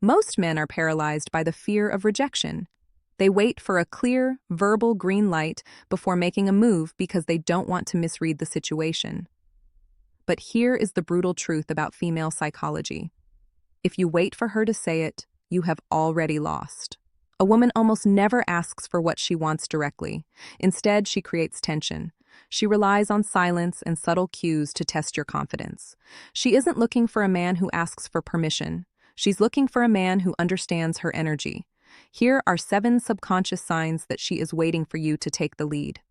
Most men are paralyzed by the fear of rejection. They wait for a clear, verbal green light before making a move because they don't want to misread the situation. But here is the brutal truth about female psychology. If you wait for her to say it, you have already lost. A woman almost never asks for what she wants directly. Instead, she creates tension. She relies on silence and subtle cues to test your confidence. She isn't looking for a man who asks for permission. She's looking for a man who understands her energy. Here are 7 subconscious signs that she is waiting for you to take the lead.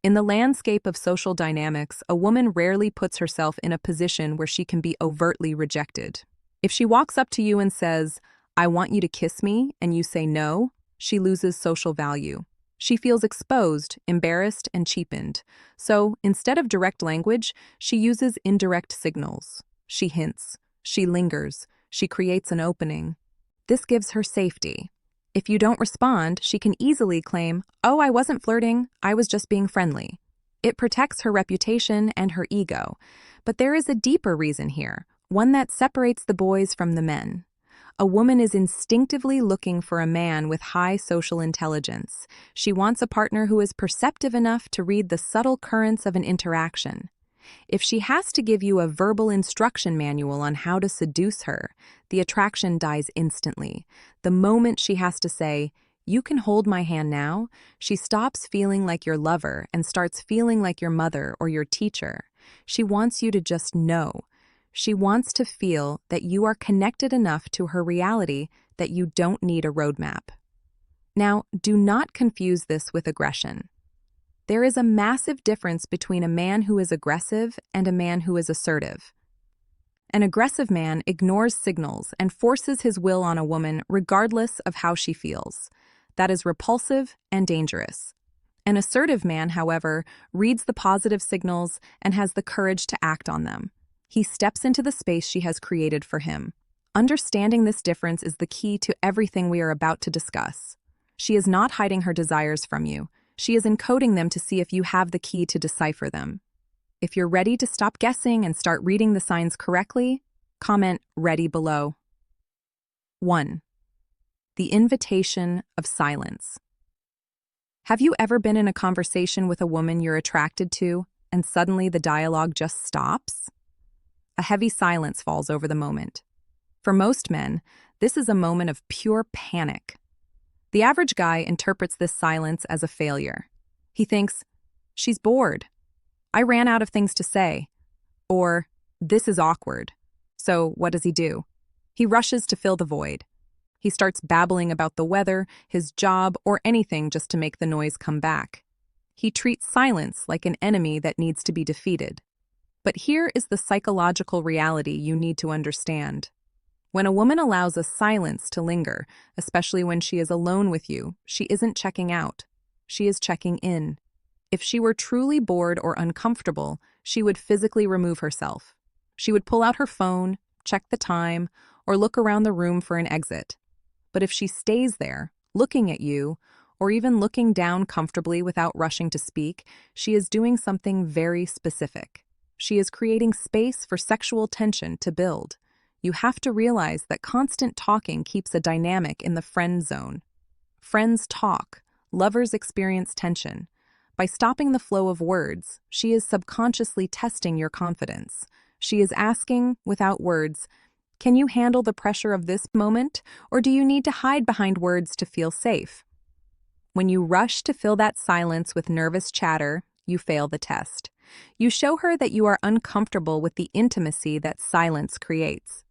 In the landscape of social dynamics, a woman rarely puts herself in a position where she can be overtly rejected. If she walks up to you and says, "I want you to kiss me," and you say no, she loses social value. She feels exposed, embarrassed, and cheapened. So, instead of direct language, she uses indirect signals. She hints. She lingers. She creates an opening. This gives her safety. If you don't respond, she can easily claim, "Oh, I wasn't flirting, I was just being friendly." It protects her reputation and her ego. But there is a deeper reason here, one that separates the boys from the men. A woman is instinctively looking for a man with high social intelligence. She wants a partner who is perceptive enough to read the subtle currents of an interaction. If she has to give you a verbal instruction manual on how to seduce her, the attraction dies instantly. The moment she has to say, "You can hold my hand now," she stops feeling like your lover and starts feeling like your mother or your teacher. She wants you to just know. She wants to feel that you are connected enough to her reality that you don't need a roadmap. Now, do not confuse this with aggression. There is a massive difference between a man who is aggressive and a man who is assertive. An aggressive man ignores signals and forces his will on a woman regardless of how she feels. That is repulsive and dangerous. An assertive man, however, reads the positive signals and has the courage to act on them. He steps into the space she has created for him. Understanding this difference is the key to everything we are about to discuss. She is not hiding her desires from you. She is encoding them to see if you have the key to decipher them. If you're ready to stop guessing and start reading the signs correctly, comment "ready" below. 1. The invitation of silence. Have you ever been in a conversation with a woman you're attracted to, and suddenly the dialogue just stops? A heavy silence falls over the moment. For most men, this is a moment of pure panic. The average guy interprets this silence as a failure. He thinks, "She's bored. I ran out of things to say." Or, "This is awkward." So what does he do? He rushes to fill the void. He starts babbling about the weather, his job, or anything just to make the noise come back. He treats silence like an enemy that needs to be defeated. But here is the psychological reality you need to understand. When a woman allows a silence to linger, especially when she is alone with you, she isn't checking out. She is checking in. If she were truly bored or uncomfortable, she would physically remove herself. She would pull out her phone, check the time, or look around the room for an exit. But if she stays there, looking at you, or even looking down comfortably without rushing to speak, she is doing something very specific. She is creating space for sexual tension to build. You have to realize that constant talking keeps a dynamic in the friend zone. Friends talk. Lovers experience tension. By stopping the flow of words, she is subconsciously testing your confidence. She is asking, without words, "Can you handle the pressure of this moment, or do you need to hide behind words to feel safe?" When you rush to fill that silence with nervous chatter, you fail the test. You show her that you are uncomfortable with the intimacy that silence creates.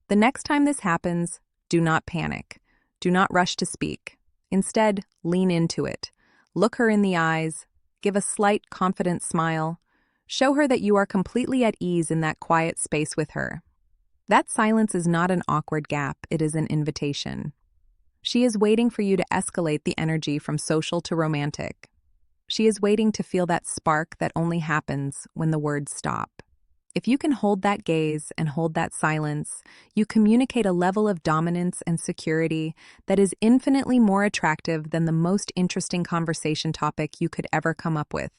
The next time this happens, do not panic. Do not rush to speak. Instead, lean into it. Look her in the eyes. Give a slight, confident smile. Show her that you are completely at ease in that quiet space with her. That silence is not an awkward gap, it is an invitation. She is waiting for you to escalate the energy from social to romantic. She is waiting to feel that spark that only happens when the words stop. If you can hold that gaze and hold that silence, you communicate a level of dominance and security that is infinitely more attractive than the most interesting conversation topic you could ever come up with.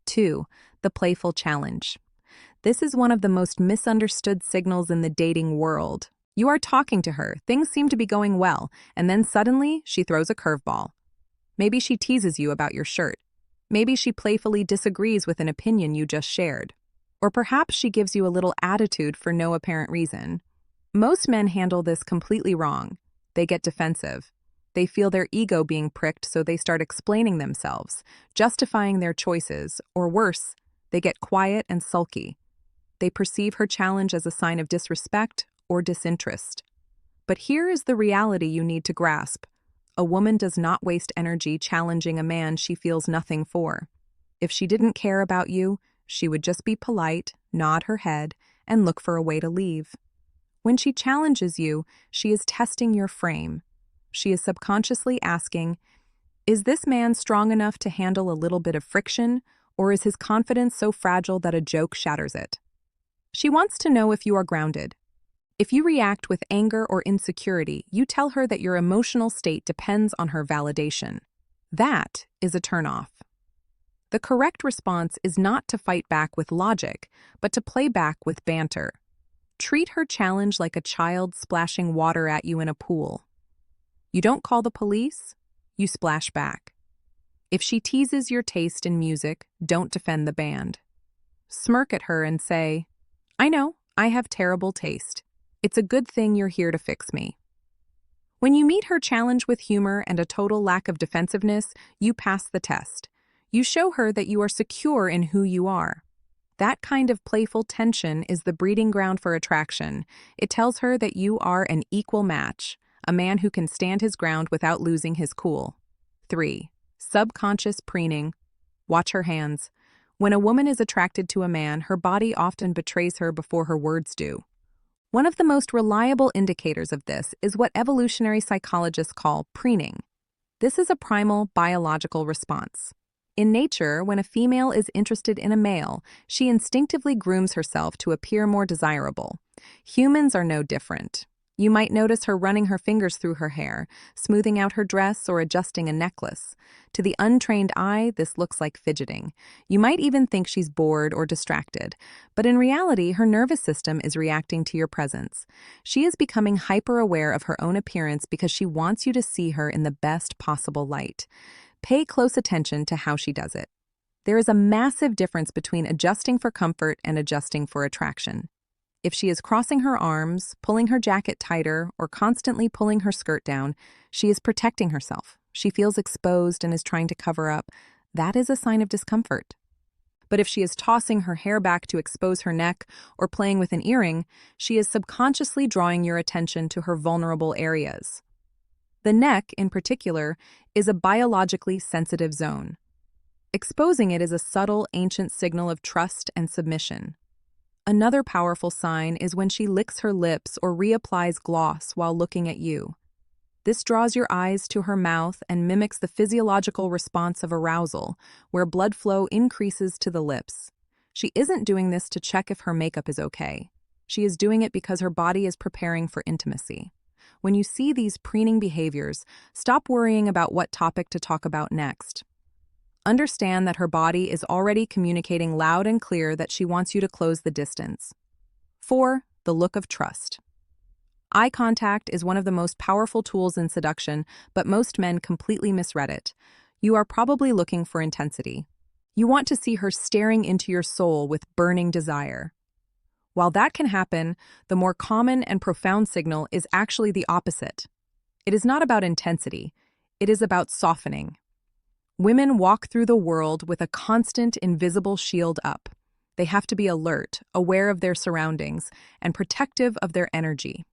2. The playful challenge. This is one of the most misunderstood signals in the dating world. You are talking to her, things seem to be going well, and then suddenly she throws a curveball. Maybe she teases you about your shirt. Maybe she playfully disagrees with an opinion you just shared. Or perhaps she gives you a little attitude for no apparent reason. Most men handle this completely wrong. They get defensive. They feel their ego being pricked, so they start explaining themselves, justifying their choices, or worse, they get quiet and sulky. They perceive her challenge as a sign of disrespect or disinterest. But here is the reality you need to grasp. A woman does not waste energy challenging a man she feels nothing for. If she didn't care about you, she would just be polite, nod her head, and look for a way to leave. When she challenges you, she is testing your frame. She is subconsciously asking, is this man strong enough to handle a little bit of friction, or is his confidence so fragile that a joke shatters it? She wants to know if you are grounded. If you react with anger or insecurity, you tell her that your emotional state depends on her validation. That is a turnoff. The correct response is not to fight back with logic, but to play back with banter. Treat her challenge like a child splashing water at you in a pool. You don't call the police, you splash back. If she teases your taste in music, don't defend the band. Smirk at her and say, I know, I have terrible taste. It's a good thing you're here to fix me. When you meet her challenge with humor and a total lack of defensiveness, you pass the test. You show her that you are secure in who you are. That kind of playful tension is the breeding ground for attraction. It tells her that you are an equal match, a man who can stand his ground without losing his cool. 3. Subconscious preening. Watch her hands. When a woman is attracted to a man, her body often betrays her before her words do. One of the most reliable indicators of this is what evolutionary psychologists call preening. This is a primal biological response. In nature, when a female is interested in a male, she instinctively grooms herself to appear more desirable. Humans are no different. You might notice her running her fingers through her hair, smoothing out her dress, or adjusting a necklace. To the untrained eye, this looks like fidgeting. You might even think she's bored or distracted, but in reality, her nervous system is reacting to your presence. She is becoming hyper-aware of her own appearance because she wants you to see her in the best possible light. Pay close attention to how she does it. There is a massive difference between adjusting for comfort and adjusting for attraction. If she is crossing her arms, pulling her jacket tighter, or constantly pulling her skirt down, she is protecting herself. She feels exposed and is trying to cover up. That is a sign of discomfort. But if she is tossing her hair back to expose her neck or playing with an earring, she is subconsciously drawing your attention to her vulnerable areas. The neck, in particular, is a biologically sensitive zone. Exposing it is a subtle, ancient signal of trust and submission. Another powerful sign is when she licks her lips or reapplies gloss while looking at you. This draws your eyes to her mouth and mimics the physiological response of arousal, where blood flow increases to the lips. She isn't doing this to check if her makeup is okay. She is doing it because her body is preparing for intimacy. When you see these preening behaviors, stop worrying about what topic to talk about next. Understand that her body is already communicating loud and clear that she wants you to close the distance. 4. The look of trust. Eye contact is one of the most powerful tools in seduction, but most men completely misread it. You are probably looking for intensity. You want to see her staring into your soul with burning desire. While that can happen, the more common and profound signal is actually the opposite. It is not about intensity. It is about softening. Women walk through the world with a constant invisible shield up. They have to be alert, aware of their surroundings, and protective of their energy.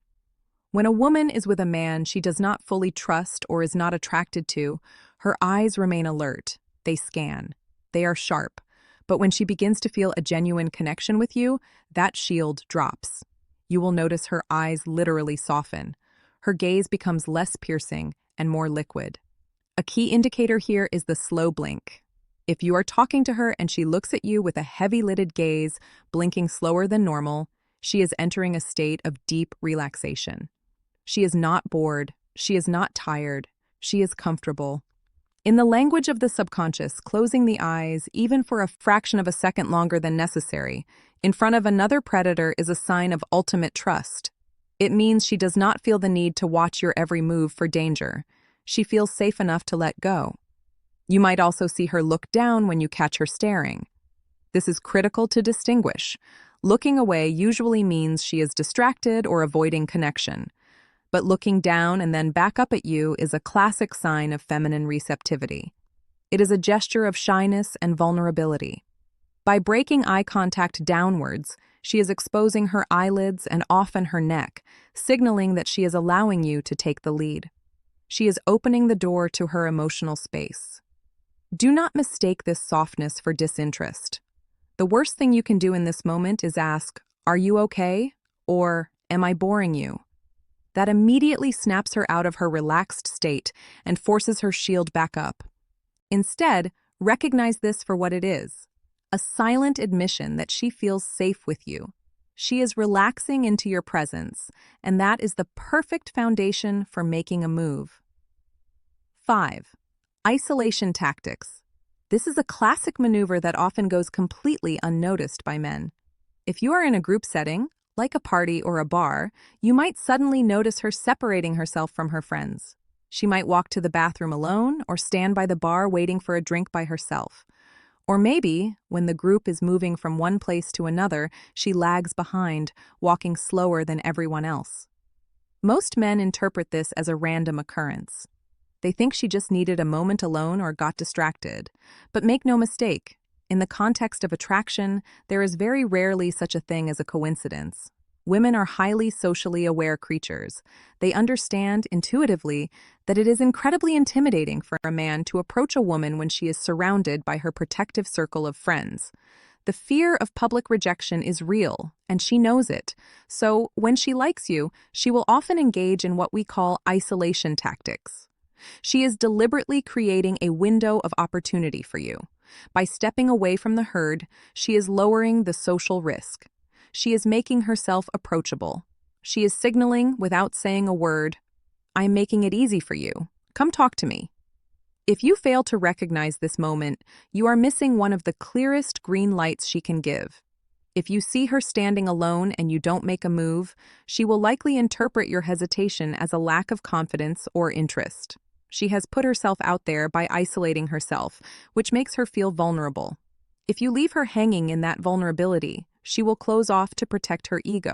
When a woman is with a man she does not fully trust or is not attracted to, her eyes remain alert. They scan. They are sharp. But when she begins to feel a genuine connection with you, that shield drops. You will notice her eyes literally soften. Her gaze becomes less piercing and more liquid. A key indicator here is the slow blink. If you are talking to her and she looks at you with a heavy-lidded gaze, blinking slower than normal, she is entering a state of deep relaxation. She is not bored. She is not tired. She is comfortable. In the language of the subconscious, closing the eyes, even for a fraction of a second longer than necessary, in front of another predator is a sign of ultimate trust. It means she does not feel the need to watch your every move for danger. She feels safe enough to let go. You might also see her look down when you catch her staring. This is critical to distinguish. Looking away usually means she is distracted or avoiding connection. But looking down and then back up at you is a classic sign of feminine receptivity. It is a gesture of shyness and vulnerability. By breaking eye contact downwards, she is exposing her eyelids and often her neck, signaling that she is allowing you to take the lead. She is opening the door to her emotional space. Do not mistake this softness for disinterest. The worst thing you can do in this moment is ask, "Are you okay?" or "Am I boring you?" That immediately snaps her out of her relaxed state and forces her shield back up. Instead, recognize this for what it is: a silent admission that she feels safe with you. She is relaxing into your presence, and that is the perfect foundation for making a move. 5. Isolation tactics. This is a classic maneuver that often goes completely unnoticed by men. If you are in a group setting, like a party or a bar, you might suddenly notice her separating herself from her friends. She might walk to the bathroom alone or stand by the bar waiting for a drink by herself. Or maybe, when the group is moving from one place to another, she lags behind, walking slower than everyone else. Most men interpret this as a random occurrence. They think she just needed a moment alone or got distracted. But make no mistake, in the context of attraction, there is very rarely such a thing as a coincidence. Women are highly socially aware creatures. They understand intuitively that it is incredibly intimidating for a man to approach a woman when she is surrounded by her protective circle of friends. The fear of public rejection is real, and she knows it. So, when she likes you, she will often engage in what we call isolation tactics. She is deliberately creating a window of opportunity for you. By stepping away from the herd, she is lowering the social risk. She is making herself approachable. She is signaling, without saying a word, "I'm making it easy for you. Come talk to me." If you fail to recognize this moment, you are missing one of the clearest green lights she can give. If you see her standing alone and you don't make a move, she will likely interpret your hesitation as a lack of confidence or interest. She has put herself out there by isolating herself, which makes her feel vulnerable. If you leave her hanging in that vulnerability, she will close off to protect her ego.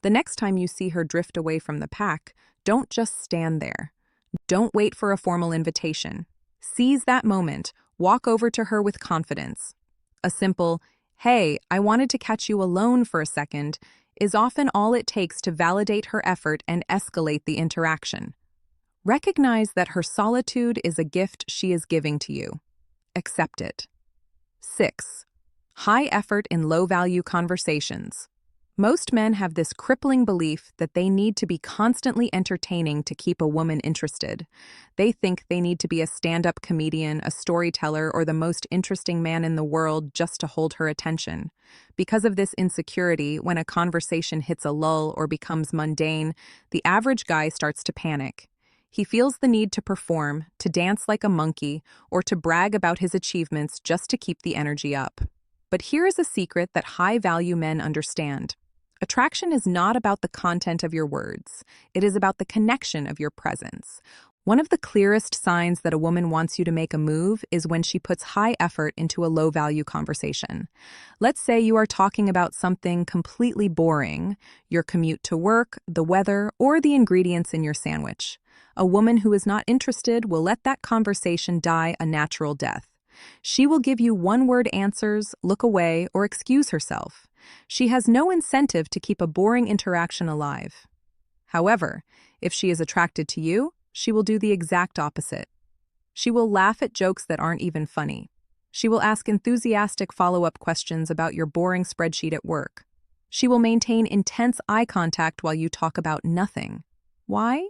The next time you see her drift away from the pack, don't just stand there. Don't wait for a formal invitation. Seize that moment, walk over to her with confidence. A simple, "Hey, I wanted to catch you alone for a second," is often all it takes to validate her effort and escalate the interaction. Recognize that her solitude is a gift she is giving to you. Accept it. 6. High effort in low-value conversations. Most men have this crippling belief that they need to be constantly entertaining to keep a woman interested. They think they need to be a stand-up comedian, a storyteller, or the most interesting man in the world just to hold her attention. Because of this insecurity, when a conversation hits a lull or becomes mundane, the average guy starts to panic. He feels the need to perform, to dance like a monkey, or to brag about his achievements just to keep the energy up. But here is a secret that high-value men understand. Attraction is not about the content of your words. It is about the connection of your presence. One of the clearest signs that a woman wants you to make a move is when she puts high effort into a low-value conversation. Let's say you are talking about something completely boring, your commute to work, the weather, or the ingredients in your sandwich. A woman who is not interested will let that conversation die a natural death. She will give you one-word answers, look away, or excuse herself. She has no incentive to keep a boring interaction alive. However, if she is attracted to you, she will do the exact opposite. She will laugh at jokes that aren't even funny. She will ask enthusiastic follow-up questions about your boring spreadsheet at work. She will maintain intense eye contact while you talk about nothing. Why?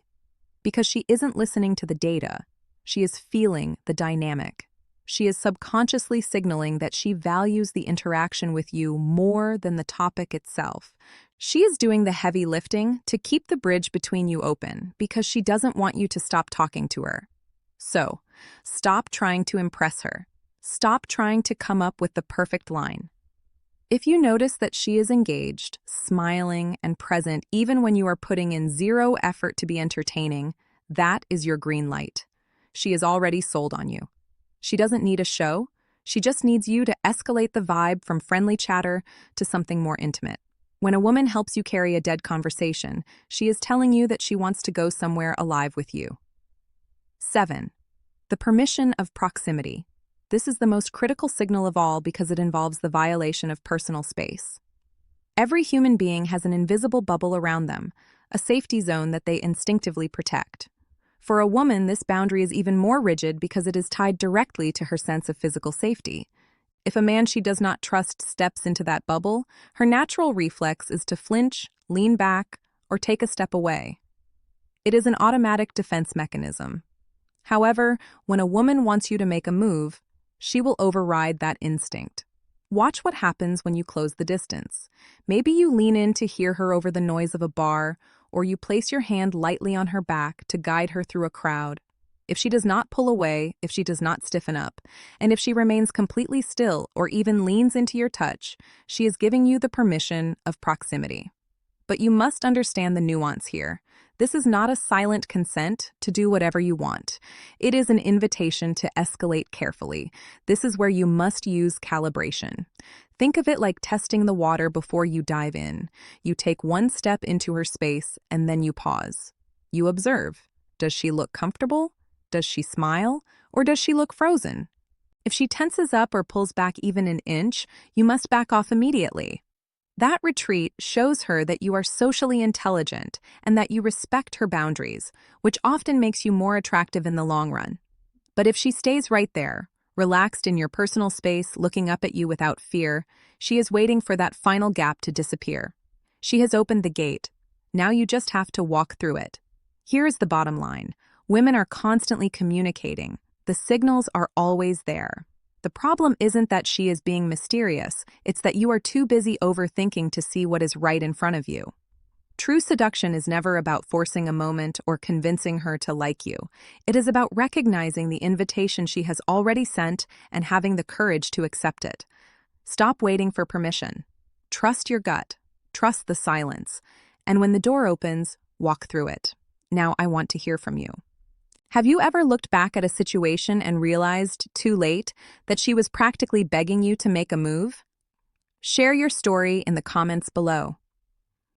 Because she isn't listening to the data. She is feeling the dynamic. She is subconsciously signaling that she values the interaction with you more than the topic itself. She is doing the heavy lifting to keep the bridge between you open because she doesn't want you to stop talking to her. So, stop trying to impress her. Stop trying to come up with the perfect line. If you notice that she is engaged, smiling, and present even when you are putting in zero effort to be entertaining, that is your green light. She is already sold on you. She doesn't need a show. She just needs you to escalate the vibe from friendly chatter to something more intimate. When a woman helps you carry a dead conversation, she is telling you that she wants to go somewhere alive with you. 7. The permission of proximity. This is the most critical signal of all because it involves the violation of personal space. Every human being has an invisible bubble around them, a safety zone that they instinctively protect. For a woman, this boundary is even more rigid because it is tied directly to her sense of physical safety. If a man she does not trust steps into that bubble, her natural reflex is to flinch, lean back, or take a step away. It is an automatic defense mechanism. However, when a woman wants you to make a move, she will override that instinct. Watch what happens when you close the distance. Maybe you lean in to hear her over the noise of a bar, or you place your hand lightly on her back to guide her through a crowd. If she does not pull away, if she does not stiffen up, and if she remains completely still or even leans into your touch, she is giving you the permission of proximity. But you must understand the nuance here. This is not a silent consent to do whatever you want. It is an invitation to escalate carefully. This is where you must use calibration. Think of it like testing the water before you dive in. You take one step into her space and then you pause. You observe. Does she look comfortable? Does she smile? Or does she look frozen? If she tenses up or pulls back even an inch, you must back off immediately. That retreat shows her that you are socially intelligent and that you respect her boundaries, which often makes you more attractive in the long run. But if she stays right there, relaxed in your personal space, looking up at you without fear, she is waiting for that final gap to disappear. She has opened the gate. Now you just have to walk through it. Here is the bottom line. Women are constantly communicating. The signals are always there. The problem isn't that she is being mysterious, it's that you are too busy overthinking to see what is right in front of you. True seduction is never about forcing a moment or convincing her to like you. It is about recognizing the invitation she has already sent and having the courage to accept it. Stop waiting for permission. Trust your gut. Trust the silence. And when the door opens, walk through it. Now I want to hear from you. Have you ever looked back at a situation and realized, too late, that she was practically begging you to make a move? Share your story in the comments below.